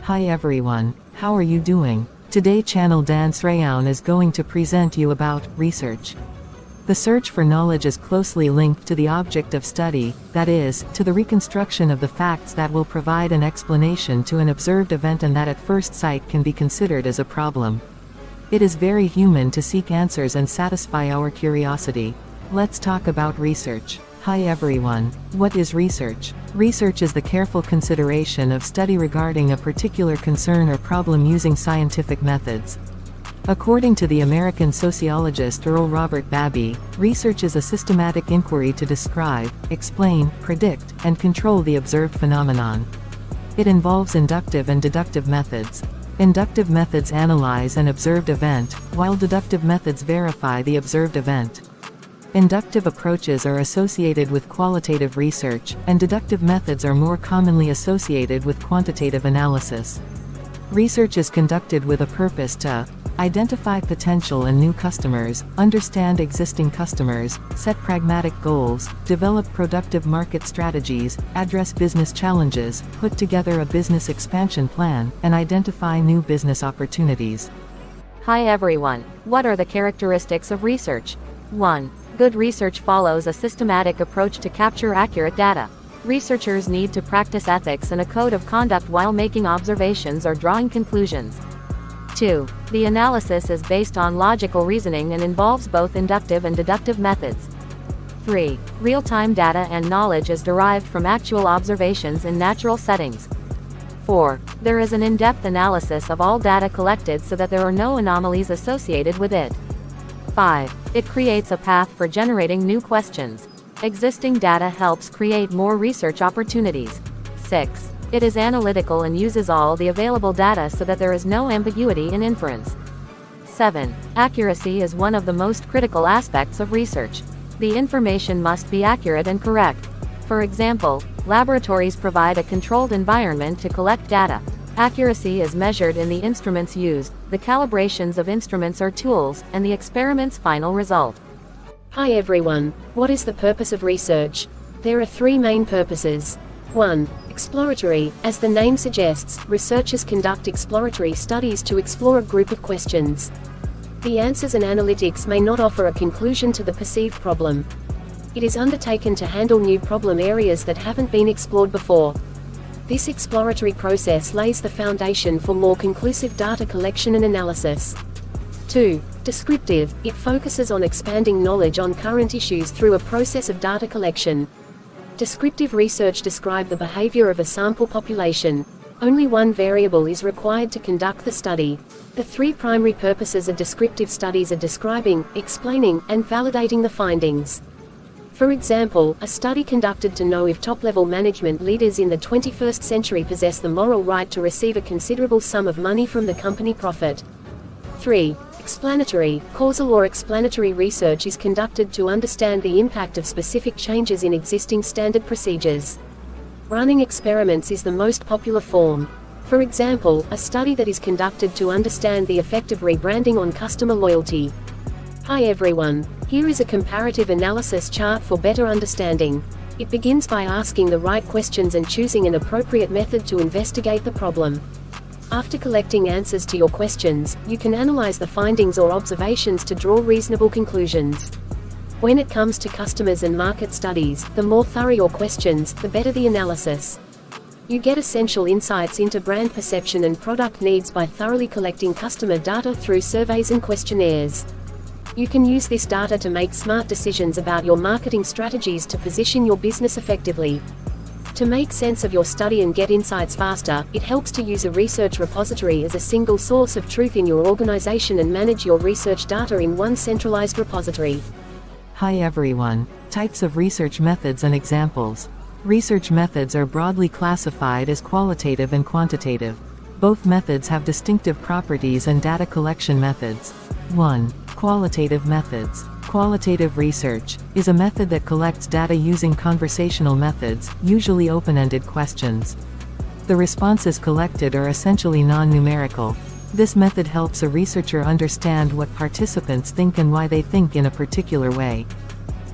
Hi everyone, how are you doing? Today channel Dan Sreyoun is going to present you about research. The search for knowledge is closely linked to the object of study, that is, to the reconstruction of the facts that will provide an explanation to an observed event and that at first sight can be considered as a problem. It is very human to seek answers and satisfy our curiosity. Let's talk about research. Hi everyone, what is research? Research is the careful consideration of study regarding a particular concern or problem using scientific methods. According to the American sociologist Earl Robert Babby, research is a systematic inquiry to describe, explain, predict, and control the observed phenomenon. It involves inductive and deductive methods. Inductive methods analyze an observed event, while deductive methods verify the observed event. Inductive approaches are associated with qualitative research, and deductive methods are more commonly associated with quantitative analysis. Research is conducted with a purpose to identify potential and new customers, understand existing customers, set pragmatic goals, develop productive market strategies, address business challenges, put together a business expansion plan, and identify new business opportunities. Hi everyone, what are the characteristics of research? 1. Good research follows a systematic approach to capture accurate data. Researchers need to practice ethics and a code of conduct while making observations or drawing conclusions. 2. The analysis is based on logical reasoning and involves both inductive and deductive methods. 3. Real-time data and knowledge is derived from actual observations in natural settings. 4. There is an in-depth analysis of all data collected so that there are no anomalies associated with it. 5. It creates a path for generating new questions. Existing data helps create more research opportunities. 6. It is analytical and uses all the available data so that there is no ambiguity in inference. 7. Accuracy is one of the most critical aspects of research. The information must be accurate and correct. For example, laboratories provide a controlled environment to collect data. Accuracy is measured in the instruments used, the calibrations of instruments or tools, and the experiment's final result. Hi everyone, what is the purpose of research? There are three main purposes. 1. Exploratory. As the name suggests, researchers conduct exploratory studies to explore a group of questions. The answers and analytics may not offer a conclusion to the perceived problem. It is undertaken to handle new problem areas that haven't been explored before. This exploratory process lays the foundation for more conclusive data collection and analysis. 2. Descriptive. It focuses on expanding knowledge on current issues through a process of data collection. Descriptive research describes the behavior of a sample population. Only one variable is required to conduct the study. The three primary purposes of descriptive studies are describing, explaining, and validating the findings. For example, a study conducted to know if top-level management leaders in the 21st century possess the moral right to receive a considerable sum of money from the company profit. 3. Explanatory. Causal or explanatory research is conducted to understand the impact of specific changes in existing standard procedures. Running experiments is the most popular form. For example, a study that is conducted to understand the effect of rebranding on customer loyalty. Hi everyone, here is a comparative analysis chart for better understanding. It begins by asking the right questions and choosing an appropriate method to investigate the problem. After collecting answers to your questions, you can analyze the findings or observations to draw reasonable conclusions. When it comes to customers and market studies, the more thorough your questions, the better the analysis. You get essential insights into brand perception and product needs by thoroughly collecting customer data through surveys and questionnaires. You can use this data to make smart decisions about your marketing strategies to position your business effectively. To make sense of your study and get insights faster, it helps to use a research repository as a single source of truth in your organization and manage your research data in one centralized repository. Hi everyone, types of research methods and examples. Research methods are broadly classified as qualitative and quantitative. Both methods have distinctive properties and data collection methods. 1. Qualitative methods. Qualitative research is a method that collects data using conversational methods, usually open-ended questions. The responses collected are essentially non-numerical. This method helps a researcher understand what participants think and why they think in a particular way.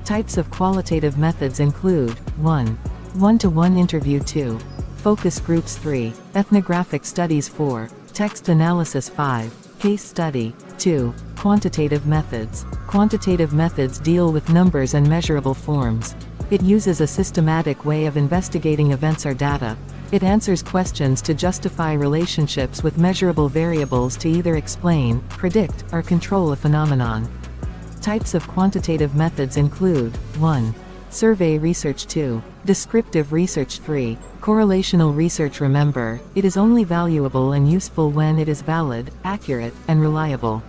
Types of qualitative methods include 1. One-to-one interview. 2. Focus groups 3, ethnographic studies 4, text analysis 5, case study 2, quantitative methods. Quantitative methods deal with numbers and measurable forms. It uses a systematic way of investigating events or data. It answers questions to justify relationships with measurable variables to either explain, predict, or control a phenomenon. Types of quantitative methods include 1. Survey research 2. Descriptive research 3. Correlational research. Remember, it is only valuable and useful when it is valid, accurate, and reliable.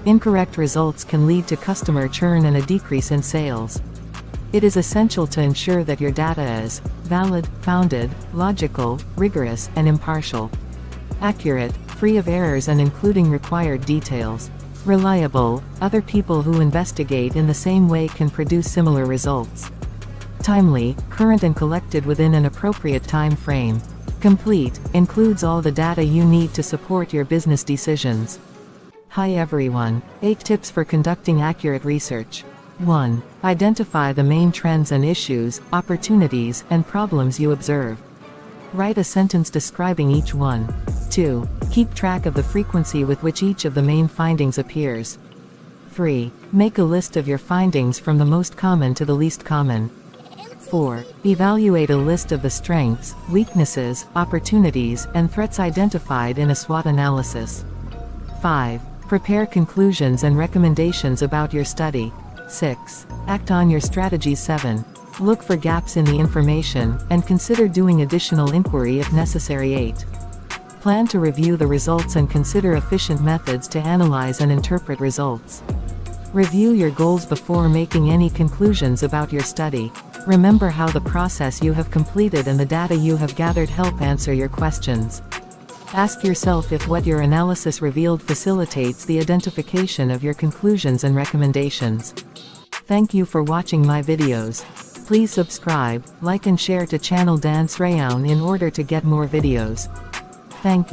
Incorrect results can lead to customer churn and a decrease in sales. It is essential to ensure that your data is valid, founded, logical, rigorous, and impartial. Accurate, free of errors and including required details. Reliable, other people who investigate in the same way can produce similar results. Timely, current and collected within an appropriate time frame. Complete, includes all the data you need to support your business decisions. Hi everyone, 8 tips for conducting accurate research. 1. Identify the main trends and issues, opportunities, and problems you observe. Write a sentence describing each one. 2. Keep track of the frequency with which each of the main findings appears. 3. Make a list of your findings from the most common to the least common. 4. Evaluate a list of the strengths, weaknesses, opportunities, and threats identified in a SWOT analysis. 5. Prepare conclusions and recommendations about your study. 6. Act on your strategy. 7. Look for gaps in the information, and consider doing additional inquiry if necessary. 8. Plan to review the results and consider efficient methods to analyze and interpret results. Review your goals before making any conclusions about your study. Remember how the process you have completed and the data you have gathered help answer your questions. Ask yourself if what your analysis revealed facilitates the identification of your conclusions and recommendations. Thank you for watching my videos. Please subscribe, like and share to channel Dan Sreyoun in order to get more videos. Thank you.